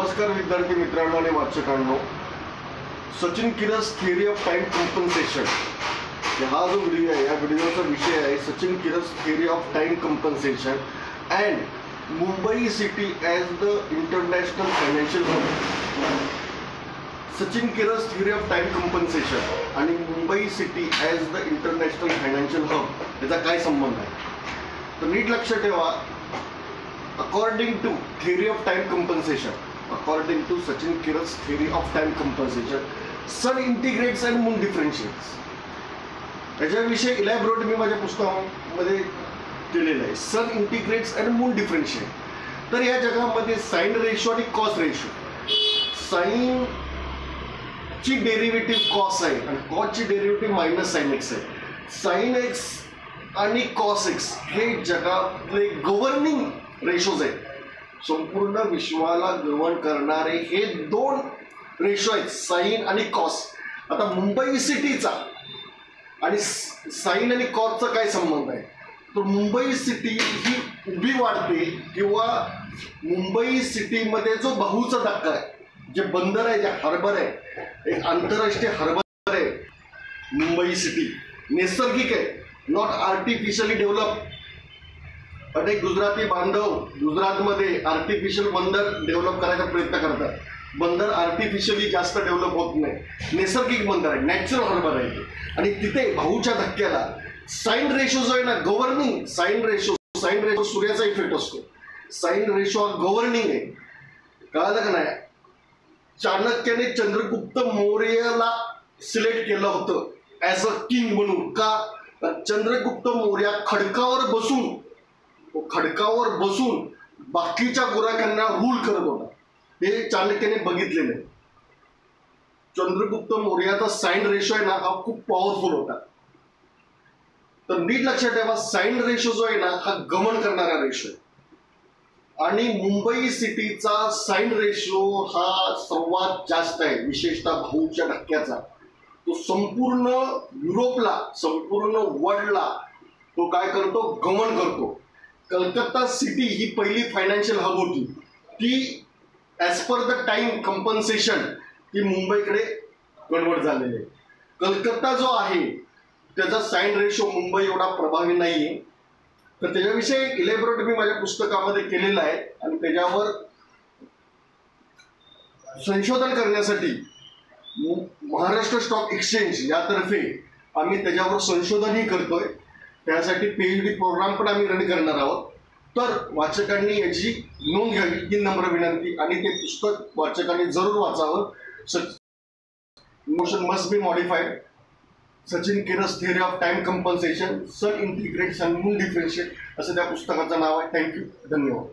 नमस्कार विद्यार्थी मित्रांनो आणि वाचकांनो, Sachin Kiras theory of time compensation हा जो व्हिडिओ आहे, या व्हिडिओचा विषय आहे Sachin Kiras theory of time compensation and Mumbai city as the international financial hub. Sachin Kiras theory of time compensation आणि Mumbai city as the international financial hub याचा काय संबंध आहे तर नीट लक्षात ठेवा. According to theory of time compensation, according to Sachin Kiras theory of time compensation, sun integrates and moon differentiates. याच्याविषयी elaborate मी माझ्या पुस्तकामध्ये केलेलं आहे. सन इंटिग्रेट्स अँड मून डिफरन्शिएट. तर या जगामध्ये साइन रेशो आणि कॉस रेशो, साइन ची डेरिव्हेटिव्ह कॉस आहे आणि कॉसची डेरिव्हेटिव्ह मायनस साइन एक्स आहे. साइन एक्स आणि कॉस एक्स हे जगातले गव्हर्निंग रेशोज आहेत. संपूर्ण विश्वाला गव्हर्न करणारे हे दोन रेशो आहेत, साइन आणि कॉस. आता मुंबई सिटीचा आणि साइन आणि कॉसचा काय संबंध आहे तर मुंबई सिटी ही उभी वाढते किंवा मुंबई सिटीमध्ये जो बाहूचा धक्का आहे, जे बंदर आहे, जे हार्बर आहे, एक आंतरराष्ट्रीय हार्बर आहे. मुंबई सिटी नैसर्गिक आहे, नॉट आर्टिफिशियली डेव्हलप. अनेक गुजराती बांधव गुजरातमध्ये आर्टिफिशियल बंदर डेव्हलप करायचा प्रयत्न करतात. बंदर आर्टिफिशियली जास्त डेव्हलप होत नाही, नैसर्गिक बंदर आहे, नॅचरल हार्बर आहे. आणि तिथे भाऊच्या धक्क्याला साइन रेशो जो आहे ना, गव्हर्निंग साइन रेशो सूर्याचा इफेक्ट असतो. साइन रेशो हा गव्हर्निंग आहे. कळालं का नाही? चाणक्याने चंद्रगुप्त मौर्यला सिलेक्ट केलं होतं ॲज अ किंग म्हणून. का? चंद्रगुप्त मौर्य खडकावर बसून बाकीच्या गुराख्यांना रूल करत होता. हे चाणक्याने बघितलेलं आहे. चंद्रगुप्त मौर्याचा साइन रेशो आहे ना, हा खूप पॉवरफुल होता. तर नीट लक्षात ठेवा, साइन रेशो जो आहे ना, हा गमन करणारा रेशो आहे. आणि मुंबई सिटीचा साइन रेशो हा सर्वात जास्त आहे, विशेषतः भाऊच्या धक्क्याचा. तो संपूर्ण युरोपला, संपूर्ण वर्ल्डला तो काय करतो, गमन करतो. कलकत्ता सिटी ही पहिली फायनान्शियल हब होती. ती as per the time compensation ती मुंबईकडे कन्वर्ट झालेली आहे. कलकत्ता जो आहे त्याचा साइन रेशो मुंबई एवढा प्रभावी नाही आहे. तर त्याच्याविषयी इलॅबोरेट मी माझ्या पुस्तकामध्ये केलेलं आहे आणि त्याच्यावर संशोधन करण्यासाठी महाराष्ट्र स्टॉक एक्सचेंज यातर्फे आम्ही त्याच्यावर संशोधनही करतोय. त्यासाठी PhD प्रोग्राम पण आम्ही रन करणार आहोत. तर वाचकांनी याची नोंद घ्यावी ही नम्र विनंती. आणि ते पुस्तक वाचकांनी जरूर वाचावं. Emotion must be modified. Sachin Kiras theory of time compensation, sun integrates and moon differentiate असं त्या पुस्तकाचं नाव आहे. थँक्यू, धन्यवाद.